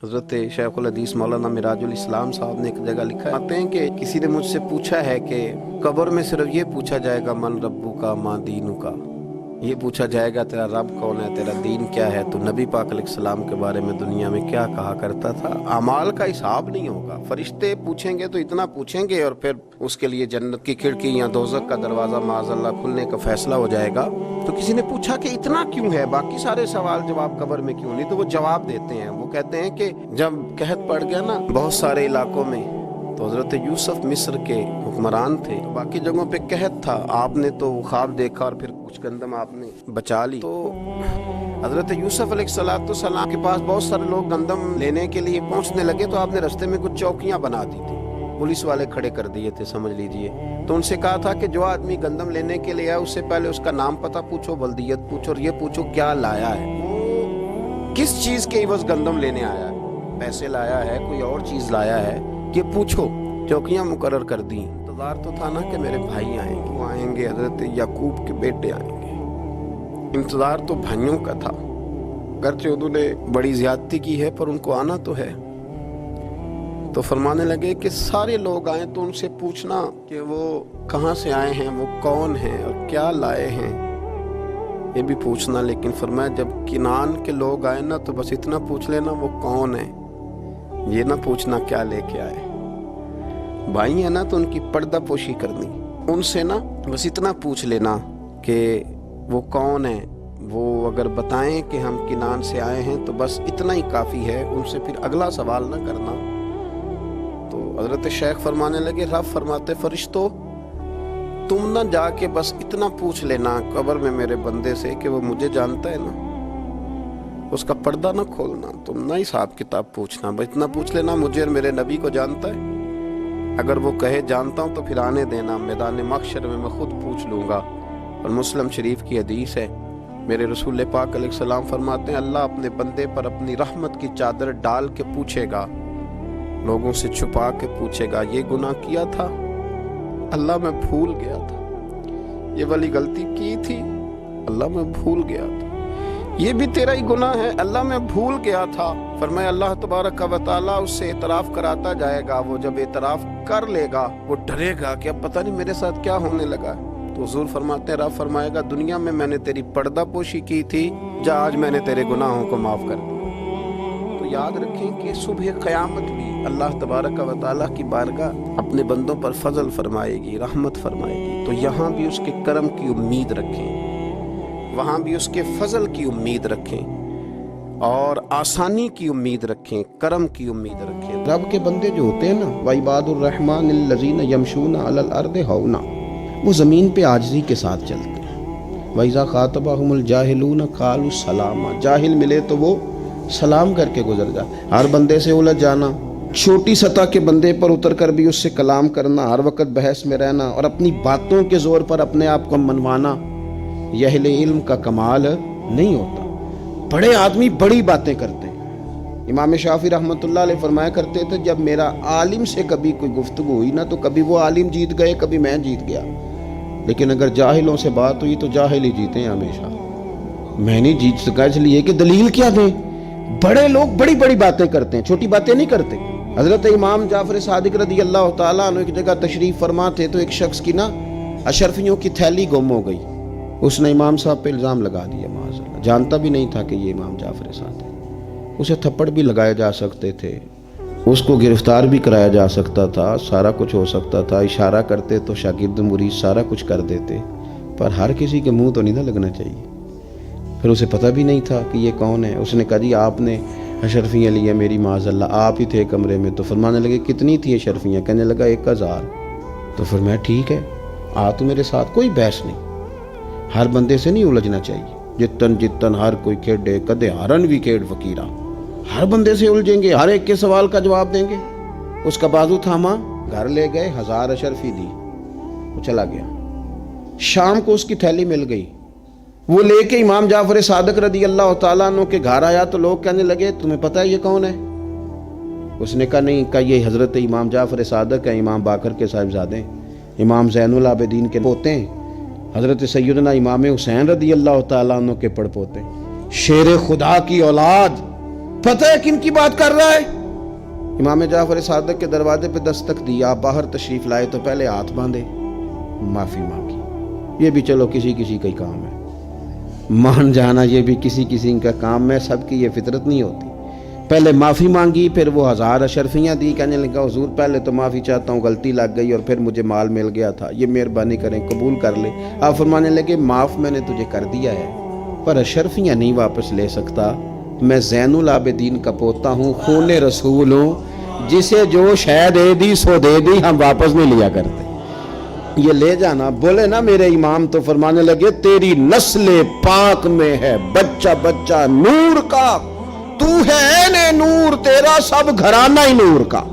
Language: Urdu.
حضرت شیخ الحدیث مولانا مراج الاسلام صاحب نے ایک جگہ لکھا ہے کہ کسی نے مجھ سے پوچھا ہے کہ قبر میں صرف یہ پوچھا جائے گا من ربو کا ماں دینو کا، یہ پوچھا جائے گا تیرا رب کون ہے، تیرا دین کیا ہے، تو نبی پاک علیہ السلام کے بارے میں دنیا میں کیا کہا کرتا تھا۔ اعمال کا حساب نہیں ہوگا، فرشتے پوچھیں گے تو اتنا پوچھیں گے، اور پھر اس کے لیے جنت کی کھڑکی یا دوزخ کا دروازہ معاذ اللہ کھلنے کا فیصلہ ہو جائے گا۔ تو کسی نے پوچھا کہ اتنا کیوں ہے، باقی سارے سوال جواب قبر میں کیوں نہیں؟ تو وہ جواب دیتے ہیں، وہ کہتے ہیں کہ جب قحط پڑ گیا نا بہت سارے علاقوں میں، تو حضرت یوسف مصر کے حکمران تھے، باقی جگہوں پہ قحط تھا، آپ نے تو خواب دیکھا اور پھر کچھ گندم آپ نے بچا لی۔ تو حضرت یوسف علیہ السلام کے پاس بہت سارے لوگ گندم لینے کے لیے پہنچنے لگے، تو آپ نے رستے میں کچھ چوکیاں بنا دی تھی، پولیس والے کھڑے کر دیے تھے سمجھ لیجئے۔ تو ان سے کہا تھا کہ جو آدمی گندم لینے کے لیے آیا اس سے پہلے اس کا نام پتہ پوچھو، بلدیت پوچھو، اور یہ پوچھو کیا لایا ہے، وہ کس چیز کے عوض گندم لینے آیا ہے، پیسے لایا ہے، کوئی اور چیز لایا ہے، یہ پوچھو۔ چوکیاں مقرر کر دیں۔ انتظار تو تھا نا کہ میرے بھائی آئیں گے، وہ آئیں گے، حضرت یعقوب کے بیٹے آئیں گے، انتظار تو بھائیوں کا تھا، اگرچہ انہوں نے بڑی زیادتی کی ہے پر ان کو آنا تو ہے۔ تو فرمانے لگے کہ سارے لوگ آئیں تو ان سے پوچھنا کہ وہ کہاں سے آئے ہیں، وہ کون ہیں اور کیا لائے ہیں، یہ بھی پوچھنا۔ لیکن فرمایا جب کنعان کے لوگ آئے نا تو بس اتنا پوچھ لینا وہ کون ہیں، یہ نہ پوچھنا کیا لے کے آئے۔ بھائی ہیں نا تو ان کی پردہ پوشی کرنی، ان سے نا بس اتنا پوچھ لینا کہ وہ کون ہیں، وہ اگر بتائیں کہ ہم کنعان سے آئے ہیں تو بس اتنا ہی کافی ہے، ان سے پھر اگلا سوال نہ کرنا۔ تو حضرت شیخ فرمانے لگے، رب فرماتے فرشتو تم نہ جا کے بس اتنا پوچھ لینا قبر میں میرے بندے سے کہ وہ مجھے جانتا ہے نا، اس کا پردہ نہ کھولنا، تم نہ حساب کتاب پوچھنا، بس اتنا پوچھ لینا مجھے اور میرے نبی کو جانتا ہے، اگر وہ کہے جانتا ہوں تو پھر آنے دینا، میدان محشر میں خود پوچھ لوں گا۔ اور مسلم شریف کی حدیث ہے، میرے رسول پاک علیہ السلام فرماتے ہیں اللہ اپنے بندے پر اپنی رحمت کی چادر ڈال کے پوچھے گا، لوگوں سے چھپا کے پوچھے گا یہ گناہ کیا تھا اللہ میں بھول گیا تھا، یہ والی غلطی کی تھی اللہ میں بھول گیا تھا، یہ بھی تیرا ہی گناہ ہے اللہ میں بھول گیا تھا۔ فرمایا اللہ تبارک و تعالیٰ اس سے اعتراف کراتا جائے گا، وہ جب اعتراف کر لے گا وہ ڈرے گا کہ اب پتہ نہیں میرے ساتھ کیا ہونے لگا ہے۔ تو حضور فرماتے ہیں رب فرمائے گا دنیا میں نے تیری پردہ پوشی کی تھی، جا آج میں نے تیرے گناہوں کو معاف کر دیا۔ تو یاد رکھیں کہ صبح قیامت بھی اللہ تبارک و تعالیٰ کی بارگاہ اپنے بندوں پر فضل فرمائے گی، رحمت فرمائے گی، تو یہاں بھی اس کے کرم کی امید رکھیں، وہاں بھی اس کے فضل کی امید رکھیں، اور آسانی کی امید رکھیں، کرم کی امید رکھیں۔ رب کے بندے جو ہوتے ہیں نا وعباد الرحمن الذین یمشون علی الارض ہونا، وہ زمین پہ عاجزی کے ساتھ چلتے ہیں۔ وَإِذَا خَاطَبَهُمُ الْجَاهِلُونَ قَالُوا سَلَامًا، جاہل ملے تو وہ سلام کر کے گزر جا۔ ہر بندے سے الجھ جانا، چھوٹی سطح کے بندے پر اتر کر بھی اس سے کلام کرنا، ہر وقت بحث میں رہنا اور اپنی باتوں کے زور پر اپنے آپ کو منوانا، یہ اہل علم کا کمال نہیں ہوتا۔ بڑے آدمی بڑی باتیں کرتے ہیں۔ امام شافعی رحمۃ اللہ علیہ فرمایا کرتے تھے جب میرا عالم سے کبھی کوئی گفتگو ہوئی نا تو کبھی وہ عالم جیت گئے، کبھی میں جیت گیا، لیکن اگر جاہلوں سے بات ہوئی تو جاہل ہی جیتے ہیں ہمیشہ۔ میں نہیں جیت سکا اس لیے کہ دلیل کیا دیں، بڑے لوگ بڑی بڑی باتیں کرتے ہیں، چھوٹی باتیں نہیں کرتے۔ حضرت امام جعفر صادق رضی اللہ تعالیٰ عنہ ایک جگہ تشریف فرما تھے تو ایک شخص کی نا اشرفیوں کی تھیلی گم ہو گئی، اس نے امام صاحب پہ الزام لگا دیا، معاذ اللہ، جانتا بھی نہیں تھا کہ یہ امام جعفر صادق ہے، اسے تھپڑ بھی لگائے جا سکتے تھے، اس کو گرفتار بھی کرایا جا سکتا تھا، سارا کچھ ہو سکتا تھا، اشارہ کرتے تو شاگرد مرید سارا کچھ کر دیتے، پر ہر کسی کے منہ تو نہیں نہ لگنا چاہیے۔ پھر اسے پتہ بھی نہیں تھا کہ یہ کون ہے، اس نے کہا جی آپ نے اشرفیاں لی ہیں میری، معاذ اللہ آپ ہی تھے کمرے میں۔ تو فرمانے لگے کتنی تھی اشرفیاں؟ کہنے لگا 1000۔ تو فرمایا ٹھیک ہے آ تو میرے ساتھ، کوئی بحث نہیں، ہر بندے سے نہیں الجھنا چاہیے، جتن ہر کوئی کھیڈے کدے ہرن بھی کھیڈ فقیرہ، ہر بندے سے الجھیں گے، ہر ایک کے سوال کا جواب دیں گے۔ اس کا بازو تھاما، گھر لے گئے، 1000 اشرفی دی، وہ چلا گیا۔ شام کو اس کی تھیلی مل گئی، وہ لے کے امام جعفر صادق رضی اللہ تعالیٰ عنہ کے گھر آیا تو لوگ کہنے لگے تمہیں پتہ ہے یہ کون ہے؟ اس نے کہا نہیں، کہا یہ حضرت امام جعفر صادق ہیں، امام باقر کے صاحبزادے، امام زین العابدین کے پوتے ہیں، حضرت سیدنا امام حسین رضی اللہ تعالیٰ عنہ کے پڑپوتے، شیر خدا کی اولاد، پتہ ہے کن کی بات کر رہا ہے؟ امام جعفر صادق کے دروازے پہ دستک دی، آپ باہر تشریف لائے تو پہلے ہاتھ باندھے، معافی مانگی۔ یہ بھی چلو کسی کسی کا ہی کام ہے، مان جانا یہ بھی کسی کسی کا کام ہے، سب کی یہ فطرت نہیں ہوتی۔ پہلے معافی مانگی، پھر وہ 1000 اشرفیاں دی، کہنے لگا حضور پہلے تو معافی چاہتا ہوں، غلطی لگ گئی اور پھر مجھے مال مل گیا تھا، یہ مہربانی کریں قبول کر لیں۔ آپ فرمانے لگے معاف میں نے تجھے کر دیا ہے، پر اشرفیاں نہیں واپس لے سکتا، میں زین العابدین کا پوتا ہوں، خون رسول ہوں، جسے جو شے دے دی سو دے دی، ہم واپس نہیں لیا کرتے، یہ لے جانا۔ بولے نا میرے امام تو فرمانے لگے تیری نسل پاک میں ہے بچہ بچہ نور کا، تو ہے عین نور، تیرا سب گھرانہ ہی نور کا۔